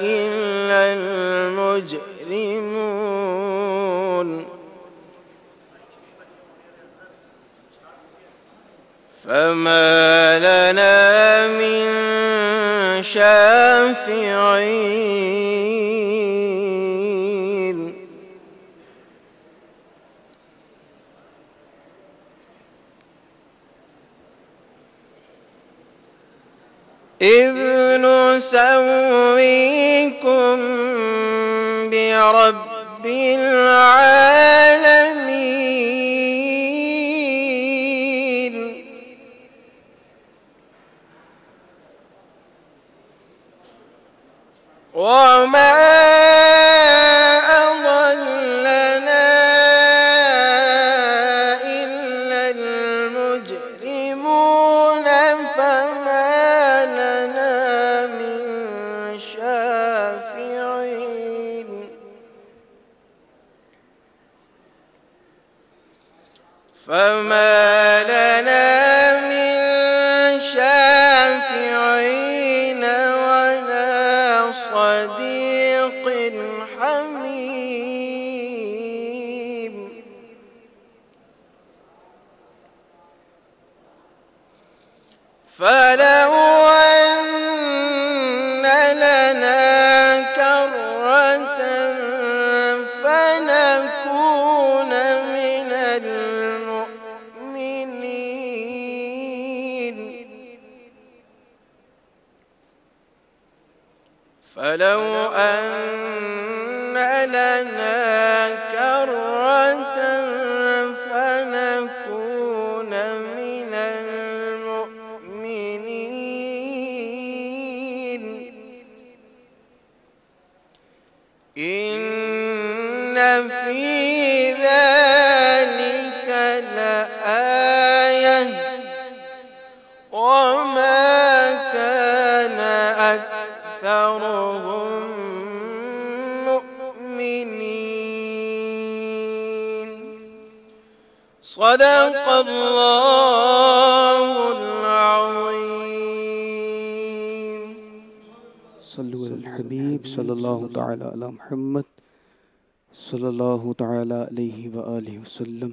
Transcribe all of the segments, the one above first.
إلا المجرمون فما لنا من شافعين إذ نسويكم برب العالمين وما أضلنا إلا المجرمون فما لنا من شافعين فما لنا من شافعين ولا صديق حميم فلو أن لنا كرة فنكون من المؤمنين فلو أن لنا كرة فنكون من المؤمنين إن في ذلك لآية وما كان أكثرهم مؤمنين صدق الله العظيم. صلوا على الحبيب صلى الله تعالى على محمد صلى الله تعالى عليه وآله وسلم.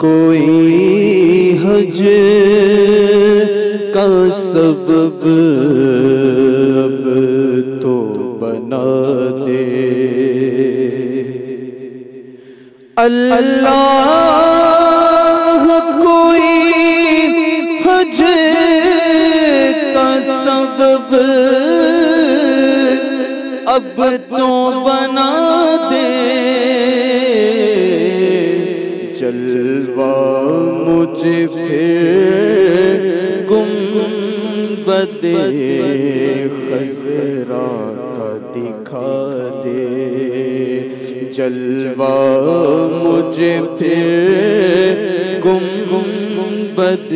کوئی حج کا سبب اب تو بنا دے اللہ، کوئی حج کا سبب اب تو بنا دے، جلوہ مجھے پھر گنبد خضرا کا دکھا دے، جلوہ مجھے پھر گنبد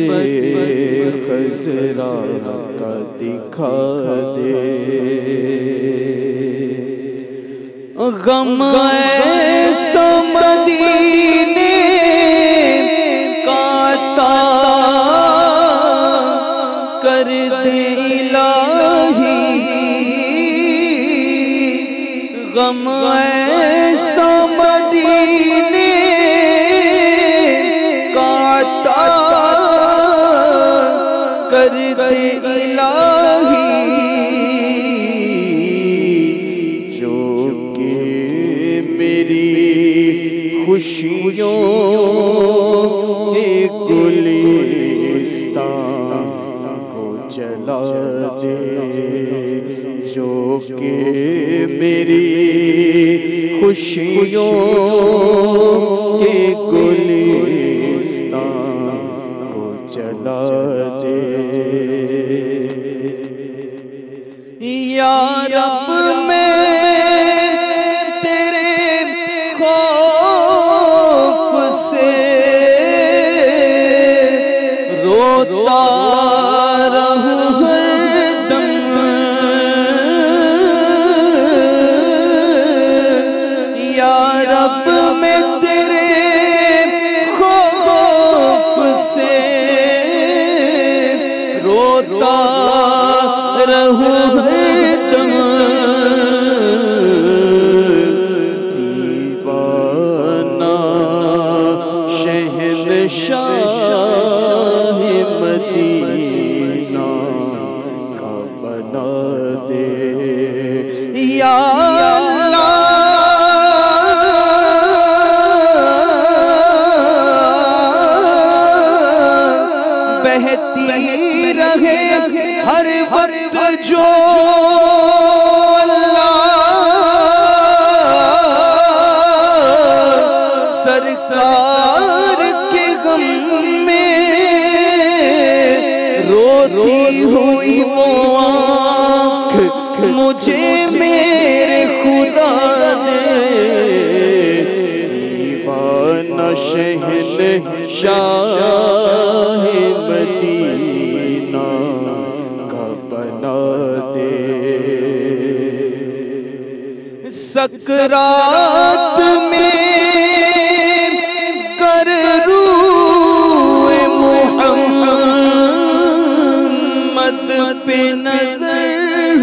خضرا کا دکھا دے، غم ایسا مدینے کا عطا کر دے الہی، غم ایسا مدینے کا عطا کر دے الہی، خوشیوں کے گلستان کو جلا دے، جو کہ میری خوشیوں کے گلستان کو جلا دے، یا رب میں ہر وقت جو اللہ سرکار کے غم میں روتی ہوئی وہ آنکھ مجھے میرے خدا دے، دیوانہ شہنشاہ مدینہ سکرات میں کر روئے محمد پہ نظر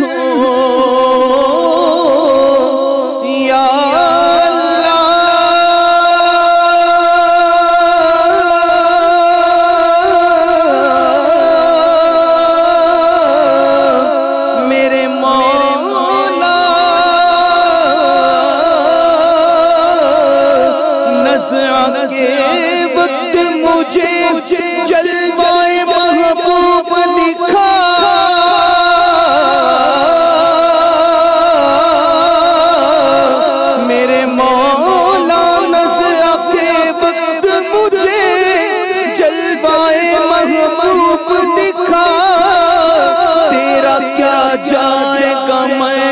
ہو، یا جلوائے محبوب دکھا، میرے مولا نظر کے وقت مجھے جلوائے محبوب دکھا، تیرا کیا جائے گا میں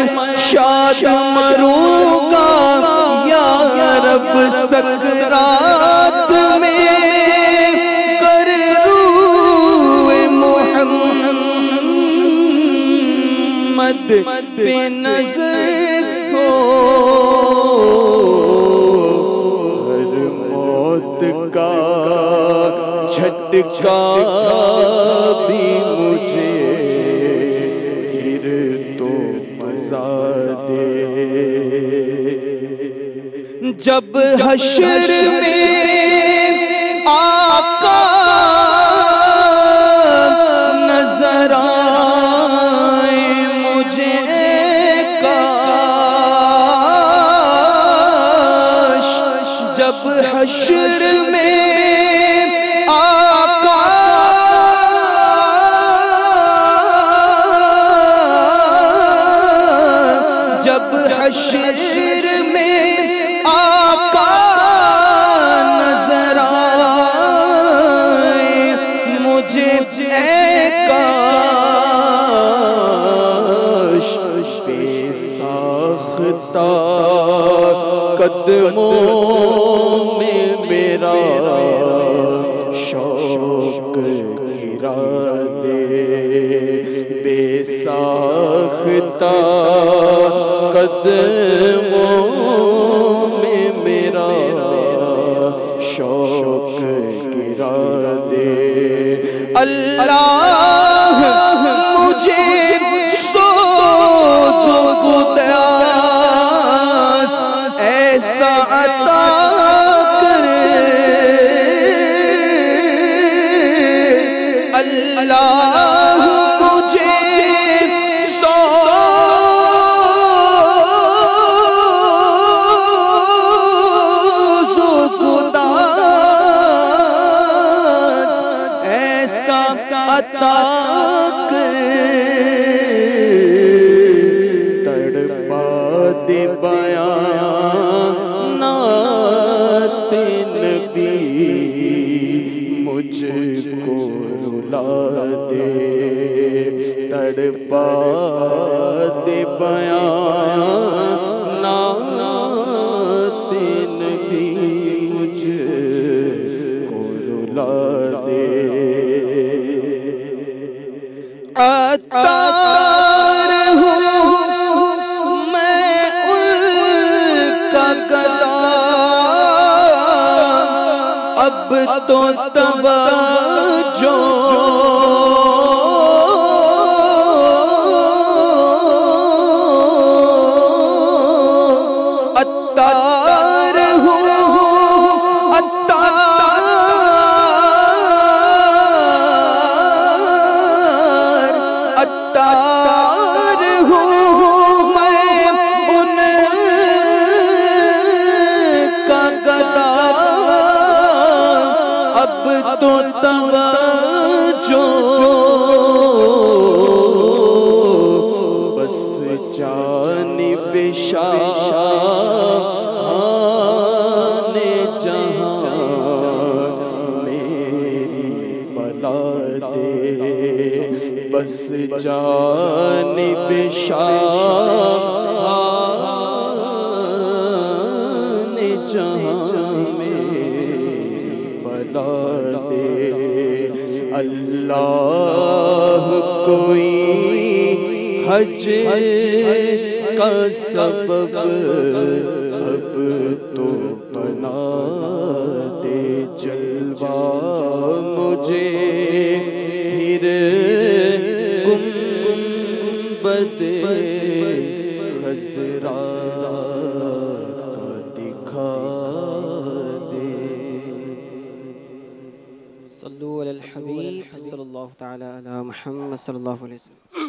شاد مروں گا، یا رب سکرات میں پہ نظر ہو، ہر موت کا جھٹکا بھی مجھے پھر تو مزہ دے، جب حشر میں آقا نظر آئے مجھے کاش، جب حشر میں آقا جب حشر میں آقا نظر آئے مجھے کاش، بے ساختہ قدموں میں میرا شوق گرا دے، بے ساختہ قدموں میں میرا شوق گرا دے۔ اللہ مجھے ایسا عطا کرے، اللہ مجھے ایسا عطا کرے، تڑپا دے بیان نعت نبی، مجھ کو رلا دے، تڑپا دے بیان نعت نبی، مجھ کو رلا دے۔ عطار ہوں میں ان کا گدا، اب تو توجہ عطار ہوں عطار ہوں میں ان کا گدا، اب تو توجہ بس جانب شاہان جہاں میری بلا دے، بس جانب شاہان جہاں میری بلا دے۔ اللہ کوئی حج کا سبب اب تو بنا دے، جلوہ مجھے پھر گنبد خضرا کا دکھا دے۔ صلو علی الحبیب صلی اللہ تعالی علی محمد صلی اللہ علیہ وسلم۔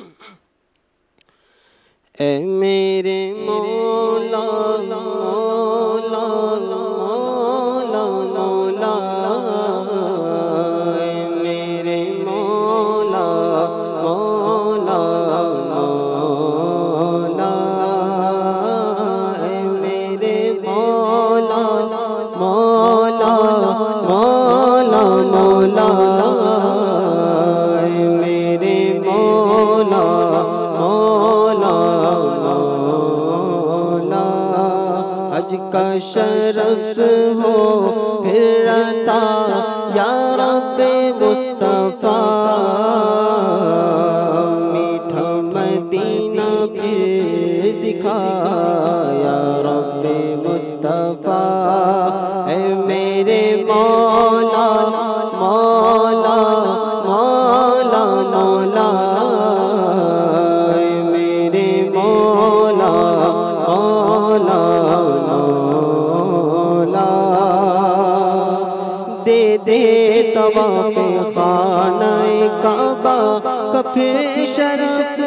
اے میرے مولا مولا مولا مولا، اے میرے مولا مولا مولا، اے میرے مولا مولا مولا مولا، اے میرے مولا مولا مولا، حج کا شرف ہو پھر عطا یا رب مصطفیٰ، میٹھا مدینہ پھر دکھا یا رب مصطفیٰ، اے میرے مولا مولا مولا مولا، اے میرے مولا مولا مولا۔ دے طواف خانہ کعبہ کا پھر شرف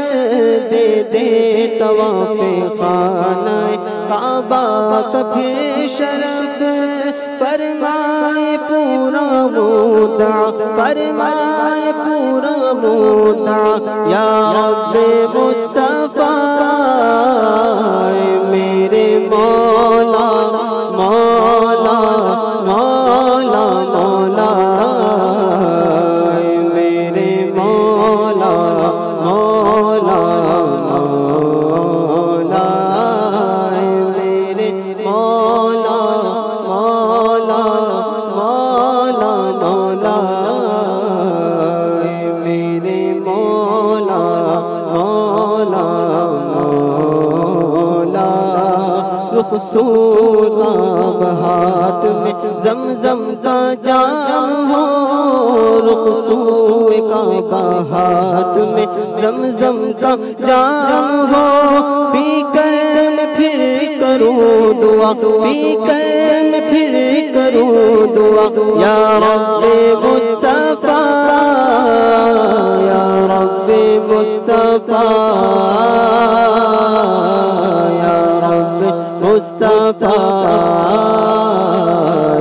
دے دے طواف خانہ کعبہ کا پھر شرف فرمائے پورا مودع فرمائے پورا مودع یا رب مصطفیٰ میرے مولا مولا مولا مولا میرے مولا مولا مولا میرے مولا مولا مولا مولا میرے مولا مولا مولا رخصوص آب ہاتھ میں زمزم کا جام ہو رخصوص کا ہاتھ میں زمزم کا جام ہو پی کر میں پھر کروں دعا پی کر میں پھر کروں دعا یا رب مصطفیٰ یا رب مصطفیٰ یا رب مصطفیٰ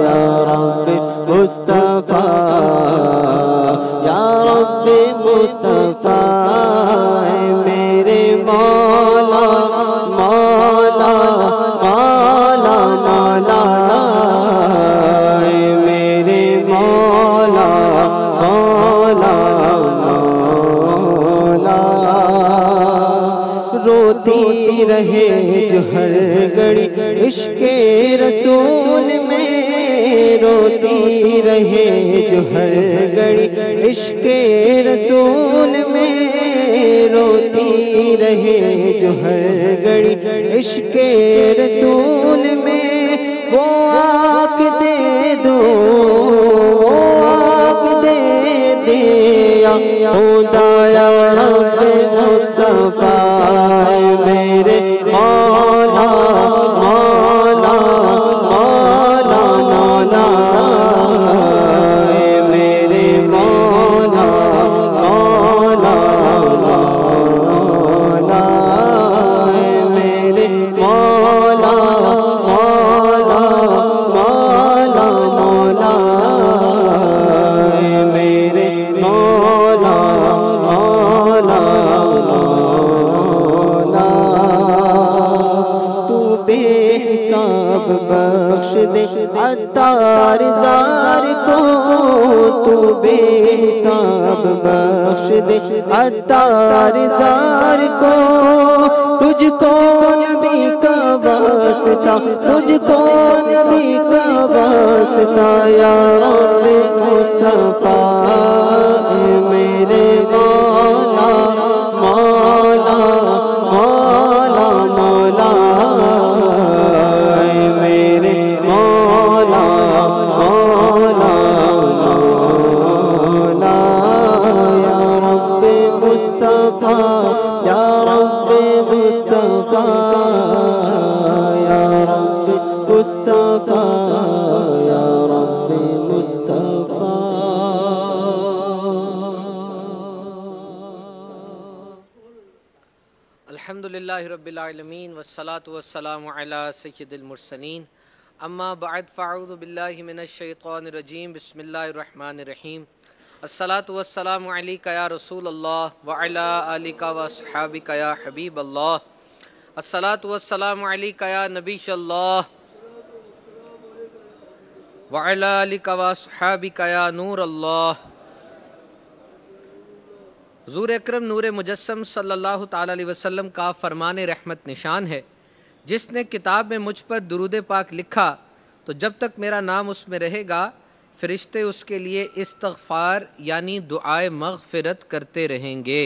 یا رب مصطفیٰ یا رب مصطفیٰ میرے مولا مولا مولا مولا میرے مولا مولا مولا روتی رہے جو ہر گھڑی عشق رسول میں روتی رہے جو ہر گھڑی عشق رسول میں روتی رہے جو ہر گھڑی عشق رسول میں وہ آگ دے دو وہ آگ دے دیا خدا یا رب مصطفیٰ میرے مولا مولا مولا مولا میرے مولا مولا مولا میرے مولا مولا مولا مولا میرے مولا مولا مولا تو بے حساب بخش دے عطار زار کو تو بے حساب بخش دے عطار زار کو تجھ کو نبی کا واسطہ تجھ کو نبی کا واسطہ یا رب مصطفیٰ میرے مولا مولا مولا مولا میرے مولا مولا مولا یا رب مصطفیٰ یا رب مصطفیٰ یا رب مصطفیٰ یا رب مصطفیٰ الحمدللہ رب العالمین والصلاة والسلام علی سید المرسلین اما بعد فاعوذ باللہ من الشیطان الرجیم بسم اللہ الرحمن الرحیم الصلاة والسلام علیکہ یا رسول اللہ وعلی آلکہ وصحابکہ یا حبیب اللہ الصلاة والسلام علیکہ یا نبی اللہ وعلی آلکہ وصحابکہ یا نور اللہ حضور اکرم نور مجسم صلی اللہ تعالی علیہ وسلم کا فرمان رحمت نشان ہے جس نے کتاب میں مجھ پر درود پاک لکھا تو جب تک میرا نام اس میں رہے گا فرشتے اس کے لیے استغفار یعنی دعائے مغفرت کرتے رہیں گے۔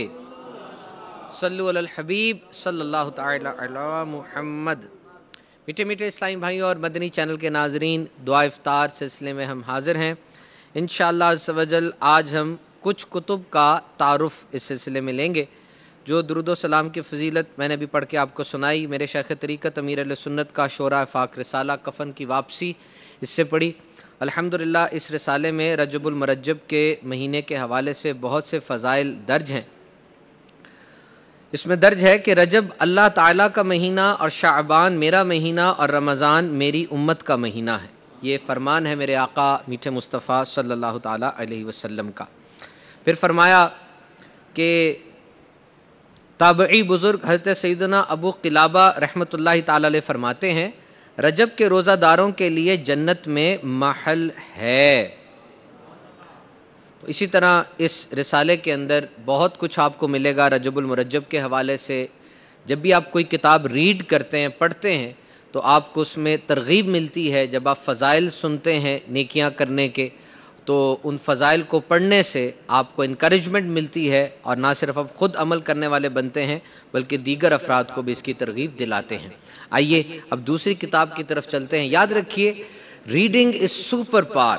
صلو علی الحبیب صلی اللہ تعالی علی محمد۔ میٹھے میٹھے اسلامی بھائیوں اور مدنی چینل کے ناظرین، دعا افطار سلسلے میں ہم حاضر ہیں۔ انشاءاللہ عز و جل آج ہم کچھ کتب کا تعارف اس سلسلے میں لیں گے جو درود و سلام کی فضیلت میں نے بھی پڑھ کے آپ کو سنائی۔ میرے شیخ طریقت امیر اہل سنت کا شورا فاق رسالہ کفن کی واپسی اس سے پڑھی۔ الحمدللہ اس رسالے میں رجب المرجب کے مہینے کے حوالے سے بہت سے فضائل درج ہیں۔ اس میں درج ہے کہ رجب اللہ تعالیٰ کا مہینہ اور شعبان میرا مہینہ اور رمضان میری امت کا مہینہ ہے۔ یہ فرمان ہے میرے آقا میٹھے مصطفیٰ صلی اللہ تعالیٰ علیہ وسلم کا۔ پھر فرمایا کہ تابعی بزرگ حضرت سیدنا ابو قلابہ رحمۃ اللہ تعالیٰ علیہ فرماتے ہیں رجب کے روزہ داروں کے لیے جنت میں محل ہے۔ تو اسی طرح اس رسالے کے اندر بہت کچھ آپ کو ملے گا رجب المرجب کے حوالے سے۔ جب بھی آپ کوئی کتاب ریڈ کرتے ہیں، پڑھتے ہیں، تو آپ کو اس میں ترغیب ملتی ہے۔ جب آپ فضائل سنتے ہیں نیکیاں کرنے کے، تو ان فضائل کو پڑھنے سے آپ کو انکریجمنٹ ملتی ہے، اور نہ صرف آپ خود عمل کرنے والے بنتے ہیں بلکہ دیگر افراد کو بھی اس کی ترغیب دلاتے ہیں۔ آئیے اب دوسری کتاب کی طرف چلتے ہیں۔ یاد رکھیے ریڈنگ از سپر پاور۔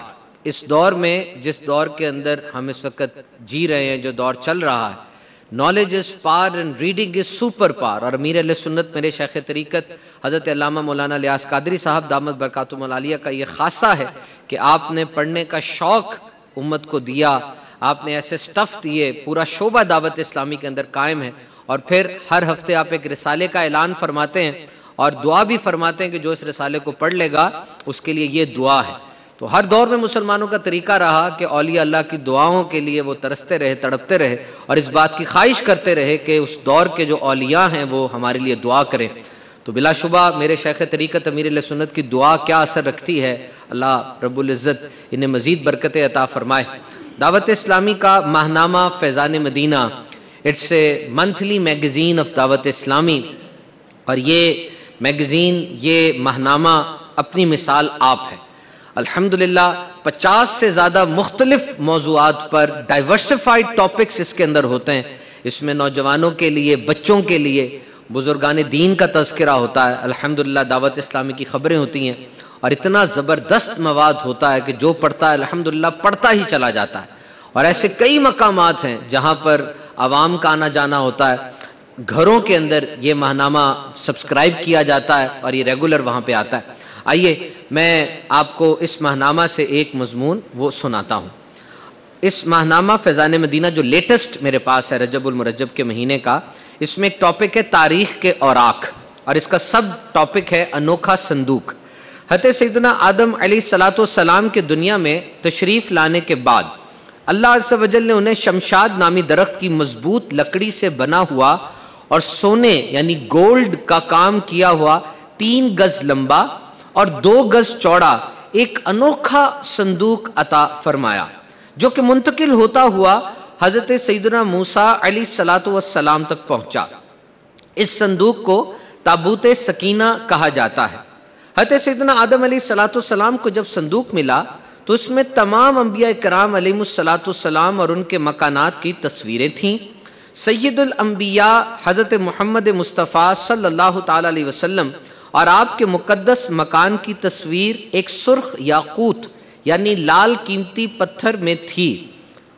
اس دور میں، جس دور کے اندر ہم اس وقت جی رہے ہیں، جو دور چل رہا ہے، knowledge is power and reading is super power. اور امیر اہل سنت میرے شیخ طریقت حضرت علامہ مولانا الیاس قادری صاحب دامت برکاتہم العالیہ کا یہ خاصہ ہے کہ آپ نے پڑھنے کا شوق امت کو دیا، آپ نے ایسے سٹف دیے، پورا شعبہ دعوت اسلامی کے اندر قائم ہے۔ اور پھر ہر ہفتے آپ ایک رسالے کا اعلان فرماتے ہیں اور دعا بھی فرماتے ہیں کہ جو اس رسالے کو پڑھ لے گا اس کے لیے یہ دعا ہے۔ تو ہر دور میں مسلمانوں کا طریقہ رہا کہ اولیاء اللہ کی دعاؤں کے لیے وہ ترستے رہے، تڑپتے رہے، اور اس بات کی خواہش کرتے رہے کہ اس دور کے جو اولیاء ہیں وہ ہمارے لیے دعا کریں۔ تو بلا شبہ میرے شیخ طریقت امیر اہل سنت کی دعا کیا اثر رکھتی ہے، اللہ رب العزت انہیں مزید برکتیں عطا فرمائے۔ دعوت اسلامی کا ماہنامہ Faizan Madina, it's a monthly magazine of Dawat Islami, اور یہ میگزین، یہ ماہنامہ اپنی مثال آپ ہے۔ الحمدللہ 50 سے زیادہ مختلف موضوعات پر ڈائیورسفائیڈ ٹاپکس اس کے اندر ہوتے ہیں۔ اس میں نوجوانوں کے لیے، بچوں کے لیے، بزرگان دین کا تذکرہ ہوتا ہے، الحمدللہ دعوت اسلامی کی خبریں ہوتی ہیں، اور اتنا زبردست مواد ہوتا ہے کہ جو پڑھتا ہے الحمدللہ پڑھتا ہی چلا جاتا ہے۔ اور ایسے کئی مقامات ہیں جہاں پر عوام کا آنا جانا ہوتا ہے، گھروں کے اندر یہ ماہنامہ سبسکرائب کیا جاتا ہے اور یہ ریگولر وہاں پہ آتا ہے۔ آئیے میں آپ کو اس ماہنامہ سے ایک مضمون وہ سناتا ہوں۔ اس ماہنامہ فیضان مدینہ جو لیٹسٹ میرے پاس ہے رجب المرجب کے مہینے کا، اس میں ایک ٹاپک ہے تاریخ کے اوراق، اور اس کا سب ٹاپک ہے انوکھا صندوق۔ حضرت سیدنا آدم علیہ السلام کے دنیا میں تشریف لانے کے بعد اللہ عز و جل نے انہیں شمشاد نامی درخت کی مضبوط لکڑی سے بنا ہوا اور سونے یعنی گولڈ کا کام کیا ہوا 3 گز لمبا اور 2 گز چوڑا ایک انوکھا صندوق عطا فرمایا، جو کہ منتقل ہوتا ہوا حضرت سیدنا موسیٰ علیہ السلام تک پہنچا۔ اس صندوق کو تابوت سکینہ کہا جاتا ہے۔ حضرت سیدنا آدم علیہ السلام کو جب صندوق ملا تو اس میں تمام انبیاء کرام علیہ السلام اور ان کے مکانات کی تصویریں تھیں۔ سید الانبیاء حضرت محمد مصطفیٰ صلی اللہ تعالی علیہ وسلم اور آپ کے مقدس مکان کی تصویر ایک سرخ یاقوت یعنی لال قیمتی پتھر میں تھی۔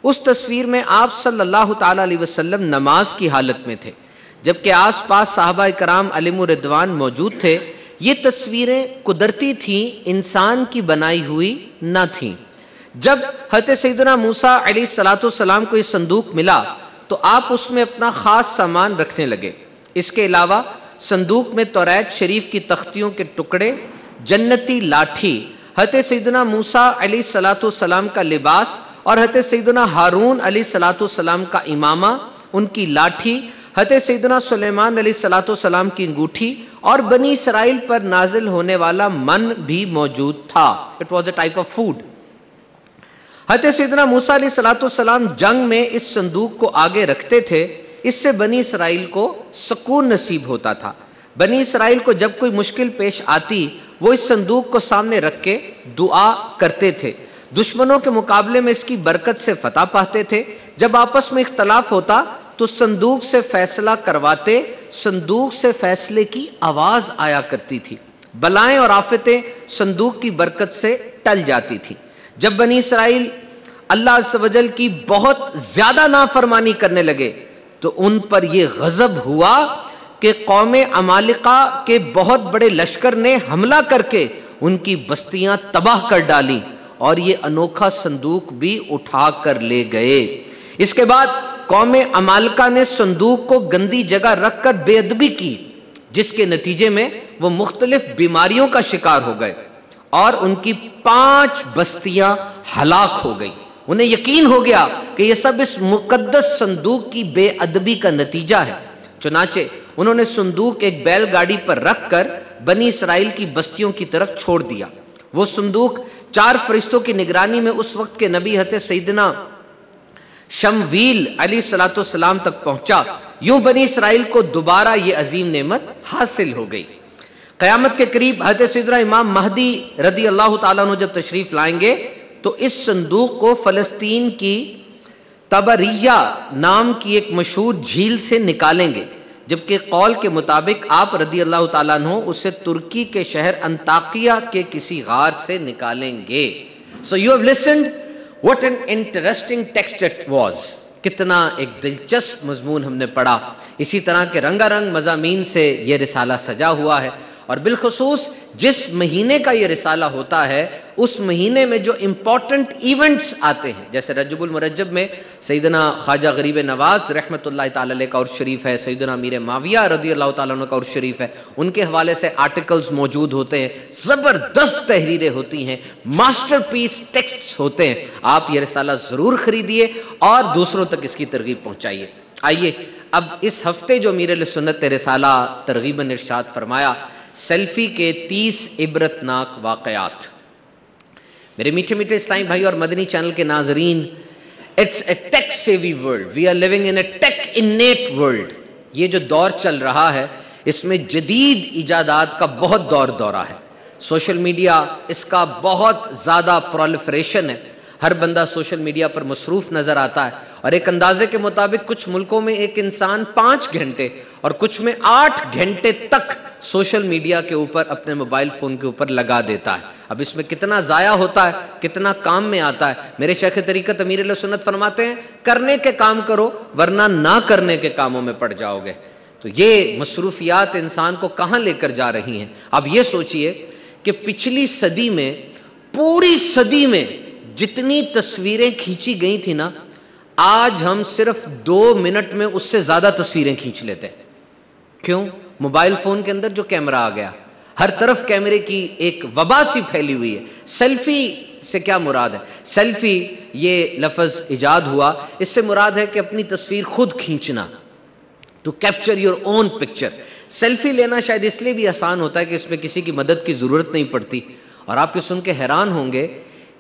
اس تصویر میں آپ صلی اللہ تعالی علیہ وسلم نماز کی حالت میں تھے، جبکہ آس پاس صحابہ کرام علیہم الرضوان موجود تھے۔ یہ تصویریں قدرتی تھیں، انسان کی بنائی ہوئی نہ تھیں۔ جب حضرت سیدنا موسیٰ علیہ السلام کو یہ صندوق ملا تو آپ اس میں اپنا خاص سامان رکھنے لگے۔ اس کے علاوہ صندوق میں توریت شریف کی تختیوں کے ٹکڑے، جنتی لاٹھی، حضرت سیدنا موسیٰ علیہ السلام کا لباس اور حضرت سیدنا ہارون علیہ السلام کا امامہ، ان کی لاٹھی، حضرت سیدنا سلیمان علیہ السلام کی انگوٹھی اور بنی اسرائیل پر نازل ہونے والا من بھی موجود تھا۔ It was a type of food. حضرت سیدنا موسیٰ علیہ السلام جنگ میں اس صندوق کو آگے رکھتے تھے، اس سے بنی اسرائیل کو سکون نصیب ہوتا تھا۔ بنی اسرائیل کو جب کوئی مشکل پیش آتی وہ اس صندوق کو سامنے رکھ کے دعا کرتے تھے۔ دشمنوں کے مقابلے میں اس کی برکت سے فتح پاتے تھے۔ جب آپس میں اختلاف ہوتا تو صندوق سے فیصلہ کرواتے، صندوق سے فیصلے کی آواز آیا کرتی تھی۔ بلائیں اور آفتیں صندوق کی برکت سے ٹل جاتی تھی۔ جب بنی اسرائیل اللہ عز و جل کی بہت زیادہ نافرمانی کرنے لگے تو ان پر یہ غضب ہوا کہ قوم عمالقہ کے بہت بڑے لشکر نے حملہ کر کے ان کی بستیاں تباہ کر ڈالی اور یہ انوکھا صندوق بھی اٹھا کر لے گئے۔ اس کے بعد قوم عمالقہ نے صندوق کو گندی جگہ رکھ کر بے ادبی کی، جس کے نتیجے میں وہ مختلف بیماریوں کا شکار ہو گئے اور ان کی 5 بستیاں ہلاک ہو گئی۔ انہیں یقین ہو گیا کہ یہ سب اس مقدس صندوق کی بے ادبی کا نتیجہ ہے، چنانچہ انہوں نے صندوق ایک بیل گاڑی پر رکھ کر بنی اسرائیل کی بستیوں کی طرف چھوڑ دیا۔ وہ صندوق 4 فرشتوں کی نگرانی میں اس وقت کے نبی حضرت سیدنا شمویل علیہ السلام تک پہنچا۔ یوں بنی اسرائیل کو دوبارہ یہ عظیم نعمت حاصل ہو گئی۔ قیامت کے قریب حضرت سیدنا امام مہدی رضی اللہ تعالیٰ عنہ جب تشریف لائیں گے تو اس صندوق کو فلسطین کی تبریہ نام کی ایک مشہور جھیل سے نکالیں گے، جبکہ قول کے مطابق آپ رضی اللہ تعالیٰ عنہ اسے ترکی کے شہر انطاکیہ کے کسی غار سے نکالیں گے۔ So you have listened, what an interesting text it was. کتنا ایک دلچسپ مضمون ہم نے پڑھا۔ اسی طرح کے رنگا رنگ مضامین سے یہ رسالہ سجا ہوا ہے، اور بالخصوص جس مہینے کا یہ رسالہ ہوتا ہے اس مہینے میں جو امپورٹنٹ ایونٹس آتے ہیں، جیسے رجب المرجب میں سیدنا خواجہ غریب نواز رحمۃ اللہ تعالی علیہ کا عرس شریف ہے، سیدنا امیر معاویہ رضی اللہ تعالیٰ عنہ کا عرس شریف ہے، ان کے حوالے سے آرٹیکلز موجود ہوتے ہیں، زبردست تحریریں ہوتی ہیں، ماسٹر پیس ٹیکسٹس ہوتے ہیں۔ آپ یہ رسالہ ضرور خریدیے اور دوسروں تک اس کی ترغیب پہنچائیے۔ آئیے اب اس ہفتے جو امیر اہل سنت نے رسالہ ترغیباً ارشاد فرمایا، سیلفی کے 30 عبرتناک واقعات۔ میرے میٹھے میٹھے اسلامی بھائی اور مدنی چینل کے ناظرین، it's a tech savvy world, we are living in a tech innate world. یہ جو دور چل رہا ہے اس میں جدید ایجادات کا بہت دورہ ہے۔ سوشل میڈیا اس کا بہت زیادہ پرولیفریشن ہے، ہر بندہ سوشل میڈیا پر مصروف نظر آتا ہے، اور ایک اندازے کے مطابق کچھ ملکوں میں ایک انسان 5 گھنٹے اور کچھ میں 8 گھنٹے تک سوشل میڈیا کے اوپر اپنے موبائل فون کے اوپر لگا دیتا ہے۔ اب اس میں کتنا ضائع ہوتا ہے، کتنا کام میں آتا ہے۔ میرے شیخ طریقت امیر اہل سنت فرماتے ہیں، کرنے کے کام کرو ورنہ نہ کرنے کے کاموں میں پڑ جاؤ گے۔ تو یہ مصروفیات انسان کو کہاں لے کر جا رہی ہیں؟ اب یہ سوچئے کہ پچھلی صدی میں، پوری صدی میں جتنی تصویریں کھینچی گئی تھی نا، آج ہم صرف 2 منٹ میں اس سے زیادہ تصویریں کھینچ لیتے ہیں۔ کیوں؟ موبائل فون کے اندر جو کیمرہ آ گیا، ہر طرف کیمرے کی ایک وبا سی پھیلی ہوئی ہے۔ سیلفی سے کیا مراد ہے؟ سیلفی یہ لفظ ایجاد ہوا، اس سے مراد ہے کہ اپنی تصویر خود کھینچنا، to capture your own picture. Selfie لینا شاید اس لیے بھی آسان ہوتا ہے کہ اس میں کسی کی مدد کی ضرورت نہیں پڑتی۔ اور آپ یہ سن کے حیران ہوں گے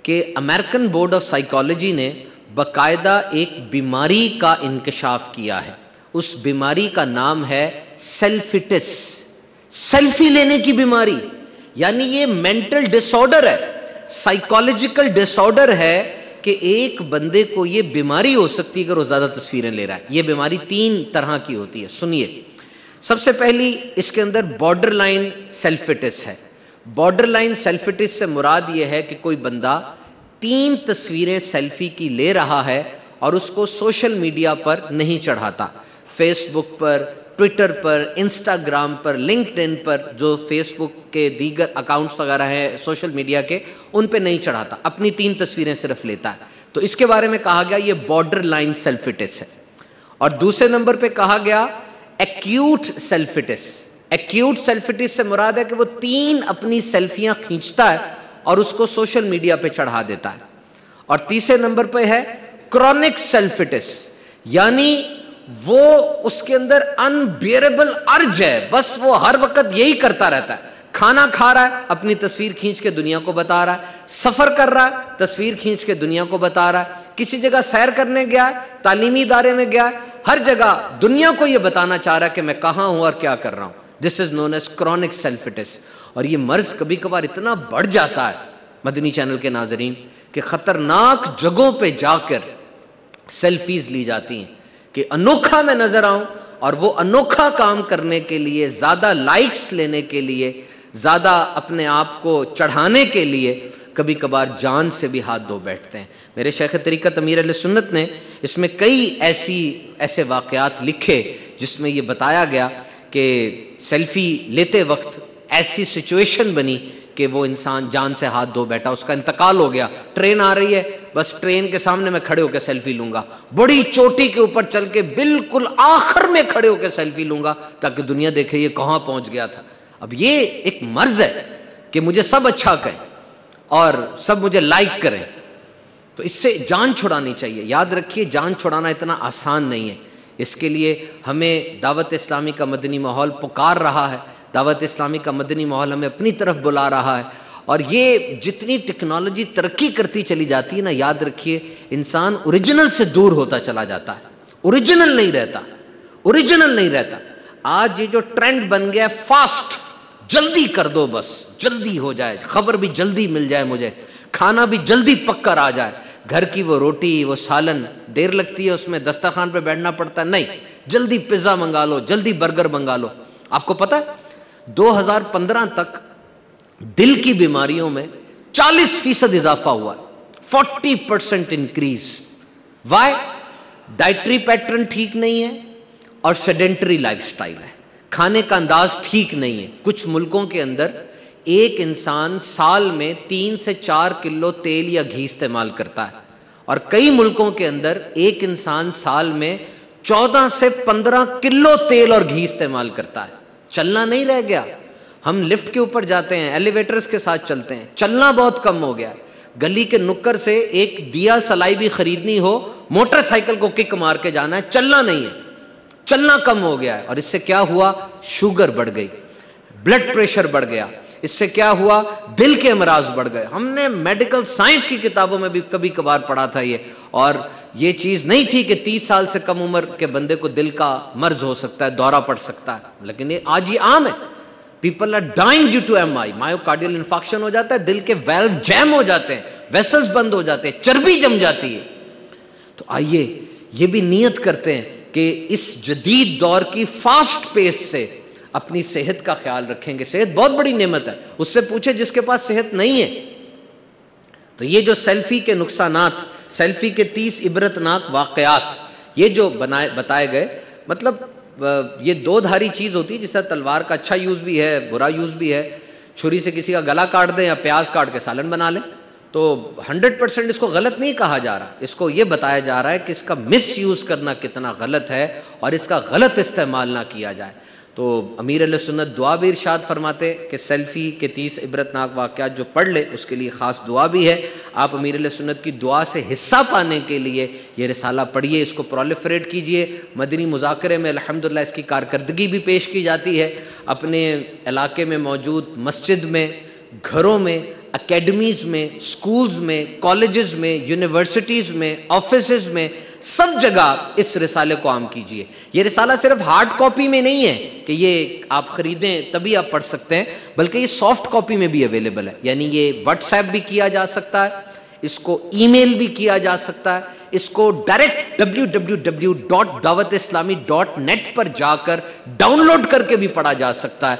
کہ امریکن بورڈ آف سائیکالوجی نے باقاعدہ ایک بیماری کا انکشاف کیا ہے۔ اس بیماری کا نام ہے سیلفیٹس، سیلفی لینے کی بیماری۔ یعنی یہ مینٹل ڈس آرڈر ہے، سائیکالوجیکل ڈس آرڈر ہے کہ ایک بندے کو یہ بیماری ہو سکتی ہے اگر وہ زیادہ تصویریں لے رہا ہے۔ یہ بیماری 3 طرح کی ہوتی ہے، سنیے۔ سب سے پہلی اس کے اندر بارڈر لائن سیلفیٹس ہے۔ بارڈر لائن سیلفیٹس سے مراد یہ ہے کہ کوئی بندہ 3 تصویریں سیلفی کی لے رہا ہے اور اس کو سوشل میڈیا پر نہیں چڑھاتا، فیس بک پر، ٹویٹر پر، انسٹاگرام پر، لنکڈ ان پر، جو فیس بک کے دیگر اکاؤنٹس وغیرہ ہیں سوشل میڈیا کے، ان پہ نہیں چڑھاتا، اپنی 3 تصویریں صرف لیتا ہے۔ تو اس کے بارے میں کہا گیا یہ بارڈر لائن سیلفیٹس ہے۔ اور دوسرے نمبر پہ کہا گیا ایکیوٹ سیلفیٹس۔ ایکیوٹ سیلفیٹس سے مراد ہے کہ وہ 3 اپنی سیلفیاں کھینچتا ہے اور اس کو سوشل میڈیا پہ چڑھا دیتا ہے۔ اور تیسرے نمبر پہ ہے کرونک سیلفیٹس، یعنی وہ اس کے اندر انبیئربل ارج ہے، بس وہ ہر وقت یہی کرتا رہتا ہے۔ کھانا کھا رہا ہے، اپنی تصویر کھینچ کے دنیا کو بتا رہا ہے، سفر کر رہا ہے، تصویر کھینچ کے دنیا کو بتا رہا ہے، کسی جگہ سیر کرنے گیا ہے، تعلیمی ادارے میں گیا ہے، ہر جگہ دنیا کو یہ بتانا چاہ رہا ہے کہ میں کہاں ہوں اور کیا کر رہا ہوں۔ دس از نون ایز کرونک سیلفیٹس۔ اور یہ مرض کبھی کبھار اتنا بڑھ جاتا ہے مدنی چینل کے ناظرین کہ خطرناک جگہوں پہ جا کر سیلفیز لی جاتی ہیں کہ انوکھا میں نظر آؤں، اور وہ انوکھا کام کرنے کے لیے، زیادہ لائکس لینے کے لیے، زیادہ اپنے آپ کو چڑھانے کے لیے کبھی کبھار جان سے بھی ہاتھ دھو بیٹھتے ہیں۔ میرے شیخ طریقت امیر اہل سنت نے اس میں کئی ایسے واقعات لکھے جس میں یہ بتایا گیا کہ سیلفی لیتے وقت ایسی سچویشن بنی کہ وہ انسان جان سے ہاتھ دھو بیٹھا، اس کا انتقال ہو گیا، ٹرین آ رہی ہے، بس ٹرین کے سامنے میں کھڑے ہو کے سیلفی لوں گا، بڑی چوٹی کے اوپر چل کے بالکل آخر میں کھڑے ہو کے سیلفی لوں گا تاکہ دنیا دیکھے یہ کہاں پہنچ گیا تھا۔ اب یہ ایک مرض ہے کہ مجھے سب اچھا کہیں اور سب مجھے لائک کریں، تو اس سے جان چھڑانی چاہیے۔ یاد رکھیے جان چھڑانا اتنا آسان نہیں ہے، اس کے لیے ہمیں دعوت اسلامی کا مدنی ماحول پکار رہا ہے، دعوت اسلامی کا مدنی ماحول ہمیں اپنی طرف بلا رہا ہے، اور یہ جتنی ٹیکنالوجی ترقی کرتی چلی جاتی ہے نا، یاد رکھیے انسان اوریجنل سے دور ہوتا چلا جاتا ہے، اوریجنل نہیں رہتا، اوریجنل نہیں رہتا۔ آج یہ جو ٹرینڈ بن گیا فاسٹ، جلدی کر دو، بس جلدی ہو جائے، خبر بھی جلدی مل جائے، مجھے کھانا بھی جلدی پک کر آ جائے، گھر کی وہ روٹی وہ سالن دیر لگتی ہے، اس میں دسترخوان پہ بیٹھنا پڑتا ہے، نہیں، جلدی پیزا منگا لو، جلدی برگر منگا لو۔ آپ کو پتا ہے 2015 تک دل کی بیماریوں میں 40% اضافہ ہوا ہے، 40% انکریز۔ وائی؟ ڈائٹری پیٹرن ٹھیک نہیں ہے اور سیڈنٹری لائف سٹائل ہے، کھانے کا انداز ٹھیک نہیں ہے۔ کچھ ملکوں کے اندر ایک انسان سال میں 3 سے 4 کلو تیل یا گھی استعمال کرتا ہے، اور کئی ملکوں کے اندر ایک انسان سال میں 14 سے 15 کلو تیل اور گھی استعمال کرتا ہے۔ چلنا نہیں رہ گیا، ہم لفٹ کے اوپر جاتے ہیں، ایلیویٹرز کے ساتھ چلتے ہیں، چلنا بہت کم ہو گیا ہے۔ گلی کے نکر سے ایک دیا سلائی بھی خریدنی ہو، موٹر سائیکل کو کک مار کے جانا ہے، چلنا نہیں ہے، چلنا کم ہو گیا ہے۔ اور اس سے کیا ہوا؟ شوگر بڑھ گئی، بلڈ پریشر بڑھ گیا، اس سے کیا ہوا؟ دل کے امراض بڑھ گئے۔ ہم نے میڈیکل سائنس کی کتابوں میں بھی کبھی کبھار پڑھا تھا یہ، اور یہ چیز نہیں تھی کہ 30 سال سے کم عمر کے بندے کو دل کا مرض ہو سکتا ہے، دورہ پڑ سکتا ہے، لیکن یہ آج یہ عام ہے۔ People are dying due to MI، myocardial infarction ہو جاتا ہے، دل کے ویلو جیم ہو جاتے ہیں، ویسلز بند ہو جاتے ہیں، چربی جم جاتی ہے۔ تو آئیے یہ بھی نیت کرتے ہیں کہ اس جدید دور کی فاسٹ پیس سے اپنی صحت کا خیال رکھیں گے۔ صحت بہت بڑی نعمت ہے، اس سے پوچھے جس کے پاس صحت نہیں ہے۔ تو یہ جو سیلفی کے نقصانات، سیلفی کے 30 عبرتناک واقعات یہ جو بتائے گئے، مطلب یہ دو دھاری چیز ہوتی ہے، جس طرح تلوار کا اچھا یوز بھی ہے، برا یوز بھی ہے۔ چھری سے کسی کا گلا کاٹ دیں یا پیاز کاٹ کے سالن بنا لیں، تو 100% اس کو غلط نہیں کہا جا رہا، اس کو یہ بتایا جا رہا ہے کہ اس کا مس یوز کرنا کتنا غلط ہے اور اس کا غلط استعمال نہ کیا جائے۔ تو امیر علیہ سنت دعا بھی ارشاد فرماتے کہ سیلفی کے 30 عبرتناک واقعات جو پڑھ لے اس کے لیے خاص دعا بھی ہے۔ آپ امیر علیہ سنت کی دعا سے حصہ پانے کے لیے یہ رسالہ پڑھیے، اس کو پرولیفریٹ کیجئے۔ مدنی مذاکرے میں الحمدللہ اس کی کارکردگی بھی پیش کی جاتی ہے، اپنے علاقے میں موجود مسجد میں، گھروں میں، اکیڈمیز میں، سکولز میں، کالجز میں، یونیورسٹیز میں، آفیسز میں، سب جگہ اس رسالے کو عام کیجئے۔ یہ رسالہ صرف ہارڈ کاپی میں نہیں ہے کہ یہ آپ خریدیں تبھی آپ پڑھ سکتے ہیں، بلکہ یہ سافٹ کاپی میں بھی اویلیبل ہے، یعنی یہ واٹس ایپ بھی کیا جا سکتا ہے، اس کو ای میل بھی کیا جا سکتا ہے، اس کو ڈائریکٹ www.dawatislami.net پر جا کر ڈاؤن لوڈ کر کے بھی پڑھا جا سکتا ہے۔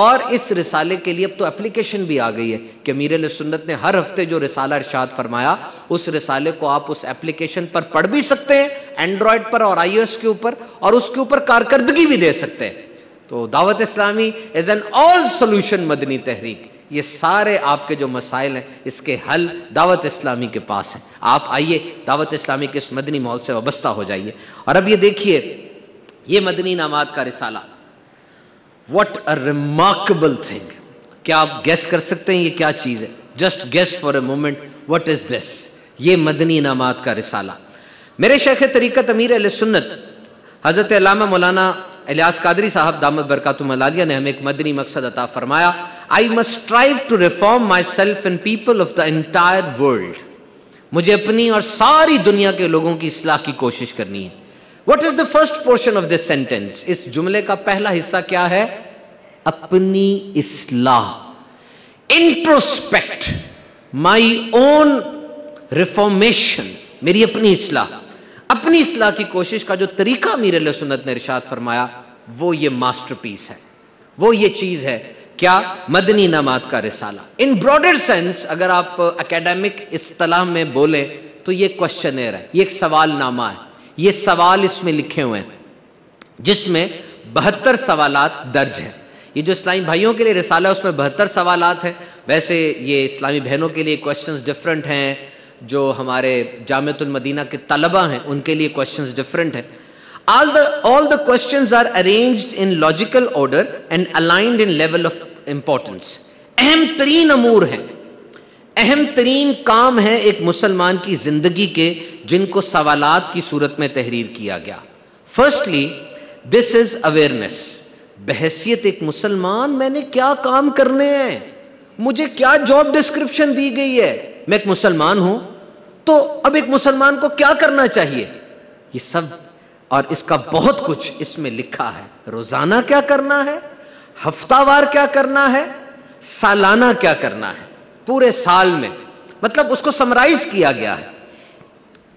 اور اس رسالے کے لیے اب تو اپلیکیشن بھی آ گئی ہے کہ امیر علیہ سنت نے ہر ہفتے جو رسالہ ارشاد فرمایا اس رسالے کو آپ اس اپلیکیشن پر پڑھ بھی سکتے ہیں، اینڈرائڈ پر اور iOS کے اوپر، اور اس کے اوپر کارکردگی بھی دے سکتے ہیں۔ تو دعوت اسلامی از این آل سولوشن مدنی تحریک، یہ سارے آپ کے جو مسائل ہیں اس کے حل دعوت اسلامی کے پاس ہیں۔ آپ آئیے دعوت اسلامی کے اس مدنی ماحول سے وابستہ ہو جائیے۔ اور اب یہ دیکھیے یہ مدنی انعامات کا رسالہ، What a remarkable thing! کیا آپ گیس کر سکتے ہیں یہ کیا چیز ہے؟ Just guess for a moment, what is this? یہ مدنی انعامات کا رسالہ۔ میرے شیخ طریقت امیر اہل سنت حضرت علامہ مولانا الیاس قادری صاحب دامت برکاتہم العالیہ نے ہمیں ایک مدنی مقصد عطا فرمایا، I must strive to reform myself and people of the entire world. مجھے اپنی اور ساری دنیا کے لوگوں کی اصلاح کی کوشش کرنی ہے۔ What is the first portion of this sentence? اس جملے کا پہلا حصہ کیا ہے؟ اپنی اصلاح، introspect, my own reformation، میری اپنی اصلاح۔ اپنی اصلاح کی کوشش کا جو طریقہ امیر علیہ سنت نے ارشاد فرمایا وہ یہ ماسٹر پیس ہے، وہ یہ چیز ہے کیا؟ مدنی انعامات کا رسالہ۔ ان براڈر سینس اگر آپ اکیڈمک اصطلاح میں بولیں تو یہ کوشچنر ہے، یہ ایک سوال نامہ ہے، یہ سوال اس میں لکھے ہوئے ہیں جس میں 72 سوالات درج ہیں۔ یہ جو اسلامی بھائیوں کے لیے رسالہ ہے اس میں 72 سوالات ہیں۔ ویسے یہ اسلامی بہنوں کے لیے کوشچنز ڈفرنٹ ہیں، جو ہمارے جامعۃ المدینہ کے طلبہ ہیں ان کے لیے کوشچنز ڈفرنٹ ہیں. All the questions are arranged in logical order and aligned in level of importance. اہم ترین امور ہیں، اہم ترین کام ہیں ایک مسلمان کی زندگی کے، جن کو سوالات کی صورت میں تحریر کیا گیا. Firstly this is awareness. بحیثیت ایک مسلمان میں نے کیا کام کرنے ہیں، مجھے کیا جاب ڈسکرپشن دی گئی ہے، میں ایک مسلمان ہوں تو اب ایک مسلمان کو کیا کرنا چاہیے، یہ سب اور اس کا بہت کچھ اس میں لکھا ہے. روزانہ کیا کرنا ہے، ہفتہ وار کیا کرنا ہے، سالانہ کیا کرنا ہے، پورے سال میں، مطلب اس کو سمرائز کیا گیا ہے.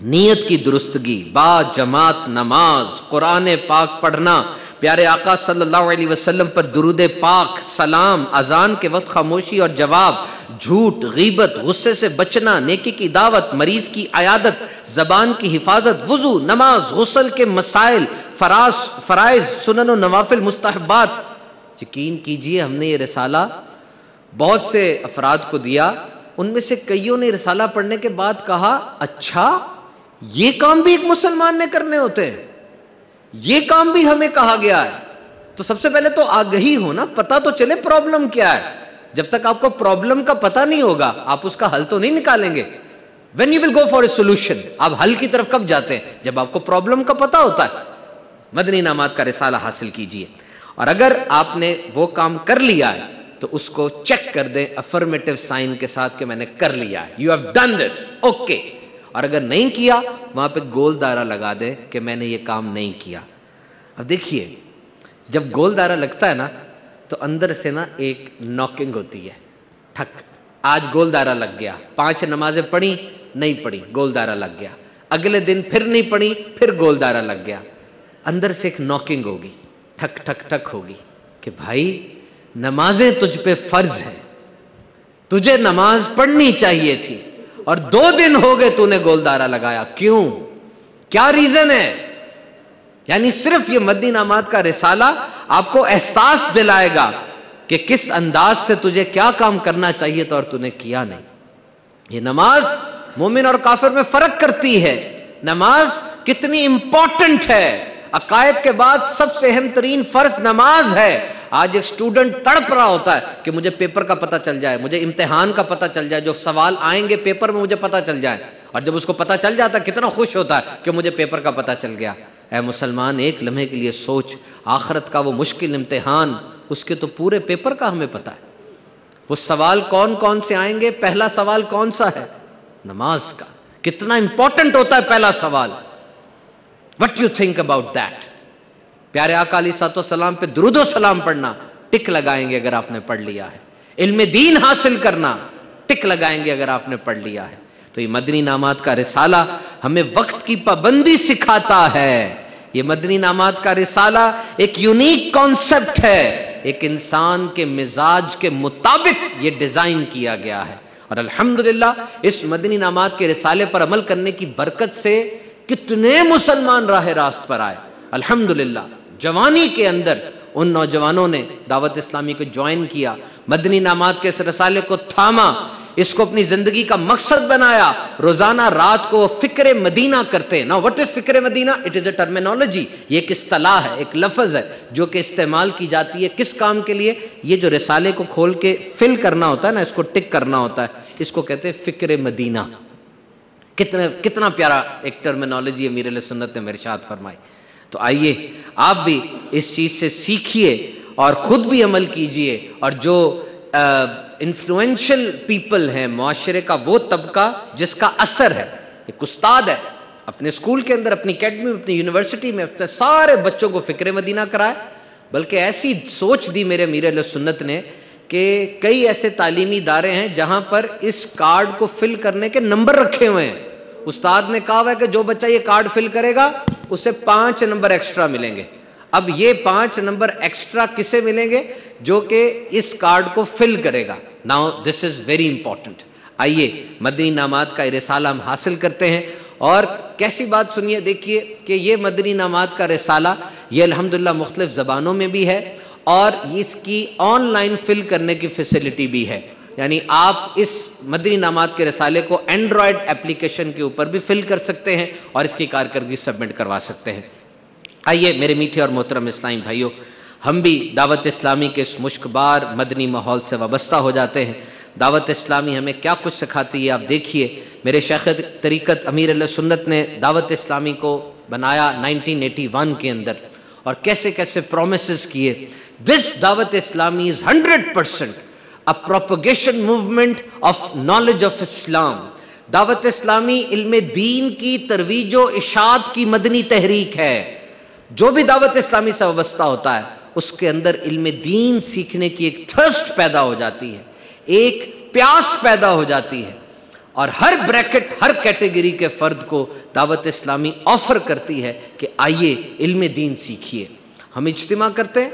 نیت کی درستگی، با جماعت نماز، قرآن پاک پڑھنا، پیارے آقا صلی اللہ علیہ وسلم پر درود پاک، سلام، اذان کے وقت خاموشی اور جواب، جھوٹ، غیبت، غصے سے بچنا، نیکی کی دعوت، مریض کی عیادت، زبان کی حفاظت، وضو، نماز، غسل کے مسائل، فرائض، سنن و نوافل، مستحبات. یقین کیجئے ہم نے یہ رسالہ بہت سے افراد کو دیا، ان میں سے کئیوں نے رسالہ پڑھنے کے بعد کہا اچھا یہ کام بھی ایک مسلمان نے کرنے ہوتے ہیں، یہ کام بھی ہمیں کہا گیا ہے. تو سب سے پہلے تو آگہی ہو نا، پتہ تو چلے پرابلم کیا ہے. جب تک آپ کو پرابلم کا پتہ نہیں ہوگا آپ اس کا حل تو نہیں نکالیں گے. when you will go for a solution، آپ حل کی طرف کب جاتے ہیں، جب آپ کو پرابلم کا پتہ ہوتا ہے. مدنی انعامات کا رسالہ حاصل کیجئے، اور اگر آپ نے وہ کام کر لیا ہے تو اس کو چیک کر دیں افرمیٹو سائن کے ساتھ کہ میں نے کر لیا ہے، you have done this، okay. اور اگر نہیں کیا وہاں پہ گول دائرہ لگا دیں کہ میں نے یہ کام نہیں کیا. اب دیکھیے جب گول دائرہ لگتا ہے نا تو اندر سے نا ایک ناکنگ ہوتی ہے، ٹھک، آج گول دائرہ لگ گیا. 5 نمازیں پڑھی نہیں پڑھی، گول دائرہ لگ گیا. اگلے دن پھر نہیں پڑھی، پھر گول دائرہ لگ گیا. اندر سے ایک ناکنگ ہوگی، ٹھک ٹھک ٹھک ہوگی کہ بھائی نمازیں تجھ پہ فرض ہیں، تجھے نماز پڑھنی چاہیے تھی، اور 2 دن ہو گئے تو نے گول دائرہ لگایا، کیوں، کیا ریزن ہے. یعنی صرف یہ مدنی انعامات کا رسالہ آپ کو احساس دلائے گا کہ کس انداز سے تجھے کیا کام کرنا چاہیے تھا اور تو نے کیا نہیں. یہ نماز مومن اور کافر میں فرق کرتی ہے. نماز کتنی امپورٹنٹ ہے، عقائد کے بعد سب سے اہم ترین فرض نماز ہے. آج ایک سٹوڈنٹ تڑپ رہا ہوتا ہے کہ مجھے پیپر کا پتہ چل جائے، مجھے امتحان کا پتہ چل جائے، جو سوال آئیں گے پیپر میں مجھے پتہ چل جائے. اور جب اس کو پتہ چل جاتا ہے کتنا خوش ہوتا ہے کہ مجھے پیپر کا پتہ چل گیا. اے مسلمان ایک لمحے کے لیے سوچ، آخرت کا وہ مشکل امتحان، اس کے تو پورے پیپر کا ہمیں پتہ ہے. وہ سوال کون کون سے آئیں گے، پہلا سوال کون سا ہے، نماز کا. کتنا امپورٹنٹ ہوتا ہے پہلا سوال. What you think about that. پیارے آقا علیہ الصلوۃ والسلام پہ درود و سلام پڑھنا، ٹک لگائیں گے اگر آپ نے پڑھ لیا ہے. علم دین حاصل کرنا، ٹک لگائیں گے اگر آپ نے پڑھ لیا ہے. تو یہ مدنی انعامات کا رسالہ ہمیں وقت کی پابندی سکھاتا ہے. یہ مدنی انعامات کا رسالہ ایک یونیک کانسیپٹ ہے، ایک انسان کے مزاج کے مطابق یہ ڈیزائن کیا گیا ہے. اور الحمدللہ اس مدنی انعامات کے رسالے پر عمل کرنے کی برکت سے کتنے مسلمان راہ راست پر آئے. الحمدللہ جوانی کے اندر ان نوجوانوں نے دعوت اسلامی کو جوائن کیا، مدنی انعامات کے اس رسالے کو تھاما، اس کو اپنی زندگی کا مقصد بنایا. روزانہ رات کو فکر مدینہ کرتے ہیں. نا وٹ از فکر مدینہ؟ اٹ از اے ٹرمینالوجی، یہ ایک اصطلاح ہے، ایک لفظ ہے جو کہ استعمال کی جاتی ہے کس کام کے لیے؟ یہ جو رسالے کو کھول کے فل کرنا ہوتا ہے نا، اس کو ٹک کرنا ہوتا ہے، اس کو کہتے ہیں فکر مدینہ. کتنا پیارا ایک ٹرمینالوجی امیر علیہ سنت نے ارشاد فرمائی. تو آئیے آپ بھی اس چیز سے سیکھیے اور خود بھی عمل کیجئے. اور جو انفلوئنشل پیپل ہیں، معاشرے کا وہ طبقہ جس کا اثر ہے، ایک استاد ہے اپنے اسکول کے اندر، اپنی اکیڈمی میں، اپنی یونیورسٹی میں اپنے سارے بچوں کو فکر مدینہ کرائے. بلکہ ایسی سوچ دی میرے امیر علیہ سنت نے کہ کئی ایسے تعلیمی ادارے ہیں جہاں پر اس کارڈ کو فل کرنے کے نمبر رکھے ہوئے ہیں. استاد نے کہا ہوا ہے کہ جو بچہ یہ کارڈ فل کرے گا اسے 5 نمبر ایکسٹرا ملیں گے. اب یہ 5 نمبر ایکسٹرا کسے ملیں گے؟ جو کہ اس کارڈ کو فل کرے گا. Now this is very important. آئیے مدنی انعامات کا رسالہ ہم حاصل کرتے ہیں. اور کیسی بات سنیے، دیکھیے کہ یہ مدنی انعامات کا رسالہ یہ الحمدللہ مختلف زبانوں میں بھی ہے، اور اس کی آن لائن فل کرنے کی فیسلٹی بھی ہے. یعنی آپ اس مدنی انعامات کے رسالے کو اینڈرائڈ اپلیکیشن کے اوپر بھی فل کر سکتے ہیں اور اس کی کارکردگی سبمٹ کروا سکتے ہیں۔ آئیے میرے میٹھے اور محترم اسلامی بھائیوں، ہم بھی دعوت اسلامی کے اس مشکبار مدنی ماحول سے وابستہ ہو جاتے ہیں۔ دعوت اسلامی ہمیں کیا کچھ سکھاتی ہے آپ دیکھیے۔ میرے شیخ طریقت امیر اہل سنت نے دعوت اسلامی کو بنایا 1981 کے اندر، اور کیسے کیسے پرومسز کیے۔ دس دعوت اسلامی از 100% a propagation movement of knowledge of Islam۔ دعوت اسلامی علم دین کی ترویج و اشاعت کی مدنی تحریک ہے۔ جو بھی دعوت اسلامی سے وابستہ ہوتا ہے اس کے اندر علم دین سیکھنے کی ایک تھرسٹ پیدا ہو جاتی ہے، ایک پیاس پیدا ہو جاتی ہے، اور ہر بریکٹ، ہر کیٹیگری کے فرد کو دعوت اسلامی آفر کرتی ہے کہ آئیے علم دین سیکھیے۔ ہم اجتماع کرتے ہیں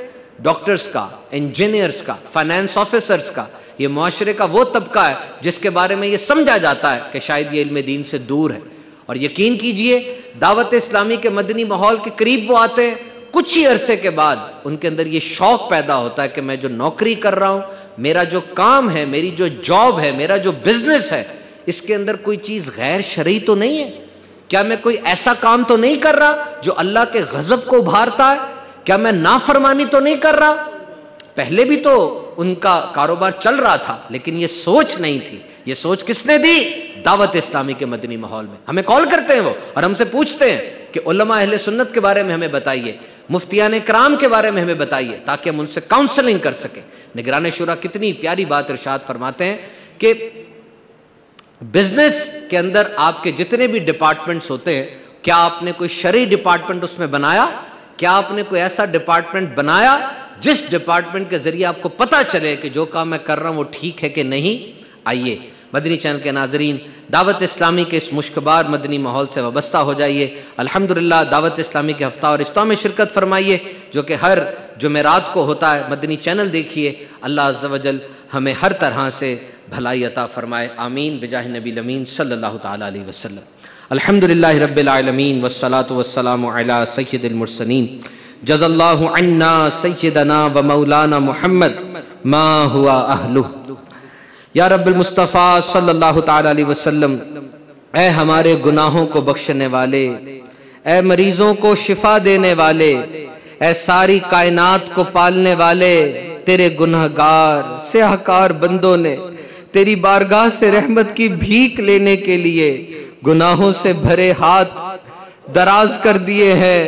ڈاکٹرز کا، انجینئرز کا، فائنانس آفیسرز کا۔ یہ معاشرے کا وہ طبقہ ہے جس کے بارے میں یہ سمجھا جاتا ہے کہ شاید یہ علم دین سے دور ہے، اور یقین کیجئے دعوت اسلامی کے مدنی ماحول کے قریب وہ آتے ہیں، کچھ ہی عرصے کے بعد ان کے اندر یہ شوق پیدا ہوتا ہے کہ میں جو نوکری کر رہا ہوں، میرا جو کام ہے، میری جو جاب ہے، میرا جو بزنس ہے، اس کے اندر کوئی چیز غیر شرعی تو نہیں ہے؟ کیا میں کوئی ایسا کام تو نہیں کر رہا جو اللہ کے غضب کو ابھارتا ہے؟ کیا میں نافرمانی تو نہیں کر رہا؟ پہلے بھی تو ان کا کاروبار چل رہا تھا، لیکن یہ سوچ نہیں تھی۔ یہ سوچ کس نے دی؟ دعوت اسلامی کے مدنی ماحول میں۔ ہمیں کال کرتے ہیں وہ اور ہم سے پوچھتے ہیں کہ علماء اہل سنت کے بارے میں ہمیں بتائیے، مفتیان کرام کے بارے میں ہمیں بتائیے، تاکہ ہم ان سے کاؤنسلنگ کر سکیں۔ نگران شورا کتنی پیاری بات ارشاد فرماتے ہیں کہ بزنس کے اندر آپ کے جتنے بھی ڈپارٹمنٹس ہوتے ہیں، کیا آپ نے کوئی شرعی ڈپارٹمنٹ اس میں بنایا؟ کیا آپ نے کوئی ایسا ڈپارٹمنٹ بنایا جس ڈپارٹمنٹ کے ذریعے آپ کو پتا چلے کہ جو کام میں کر رہا ہوں وہ ٹھیک ہے کہ نہیں؟ آئیے مدنی چینل کے ناظرین، دعوت اسلامی کے اس مشکبار مدنی ماحول سے وابستہ ہو جائیے۔ الحمدللہ دعوت اسلامی کے ہفتہ اور اجتماع میں شرکت فرمائیے، جو کہ ہر جمعرات کو ہوتا ہے۔ مدنی چینل دیکھیے۔ اللہ عز و جل ہمیں ہر طرح سے بھلائی عطا فرمائے، آمین بجاہ نبی الامین صلی اللہ تعالی علیہ وسلم۔ الحمدللہ رب العالمین والصلاة والسلام علی سید المرسلین، جزا اللہ عنا سیدنا و مولانا محمد ما ہوا اہلہ۔ یا رب المصطفیٰ صلی اللہ تعالی علیہ وسلم، اے ہمارے گناہوں کو بخشنے والے، اے مریضوں کو شفا دینے والے، اے ساری کائنات کو پالنے والے، تیرے گنہگار سیاہکار بندوں نے تیری بارگاہ سے رحمت کی بھیک لینے کے لیے گناہوں سے بھرے ہاتھ دراز کر دیے ہیں۔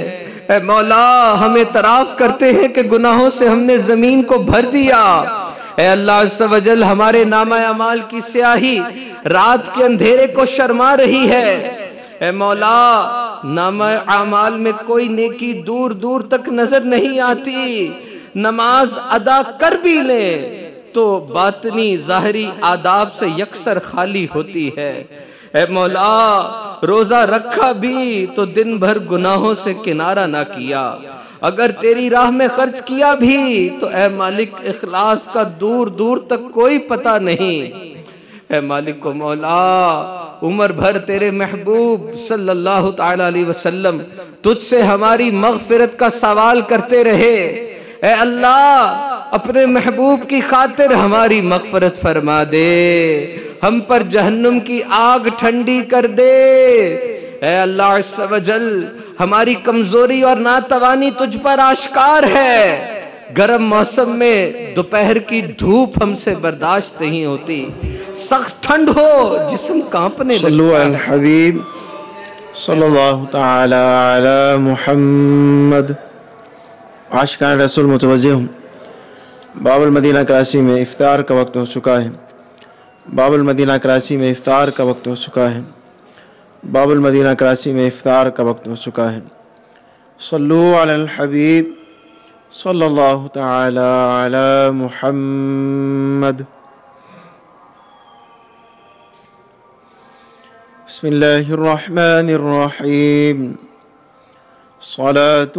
اے مولا، ہم اعتراف کرتے ہیں کہ گناہوں سے ہم نے زمین کو بھر دیا۔ اے اللہ عز و جل، ہمارے نامہ اعمال کی سیاہی رات کے اندھیرے کو شرما رہی ہے۔ اے مولا، نامہ اعمال میں کوئی نیکی دور دور تک نظر نہیں آتی۔ نماز ادا کر بھی لیں تو باطنی ظاہری آداب سے یکسر خالی ہوتی ہے۔ اے مولا، روزہ رکھا بھی تو دن بھر گناہوں سے کنارہ نہ کیا، اگر تیری راہ میں خرچ کیا بھی تو اے مالک اخلاص کا دور دور تک کوئی پتہ نہیں۔ اے مالک و مولا، عمر بھر تیرے محبوب صلی اللہ تعالی علیہ وسلم تجھ سے ہماری مغفرت کا سوال کرتے رہے۔ اے اللہ، اپنے محبوب کی خاطر ہماری مغفرت فرما دے، ہم پر جہنم کی آگ ٹھنڈی کر دے۔ اے اللہ عز و جل، ہماری کمزوری اور ناتوانی تجھ پر آشکار ہے۔ گرم موسم میں دوپہر کی دھوپ ہم سے برداشت نہیں ہوتی، سخت ٹھنڈ ہو جسم کانپنے لگتا ہے۔ صلو علی الحبیب صلی اللہ تعالی علی محمد۔ عاشقان رسول متوجہ ہوں، باب المدینہ کراچی میں افطار کا وقت ہو چکا ہے۔ باب المدینہ کراچی میں افطار کا وقت ہو چکا ہے۔ باب المدینہ کراچی میں افطار کا وقت ہو چکا ہے۔ صلو علی الحبیب صلی اللہ تعالی علی محمد۔ بسم اللہ الرحمن الرحیم۔ صلاة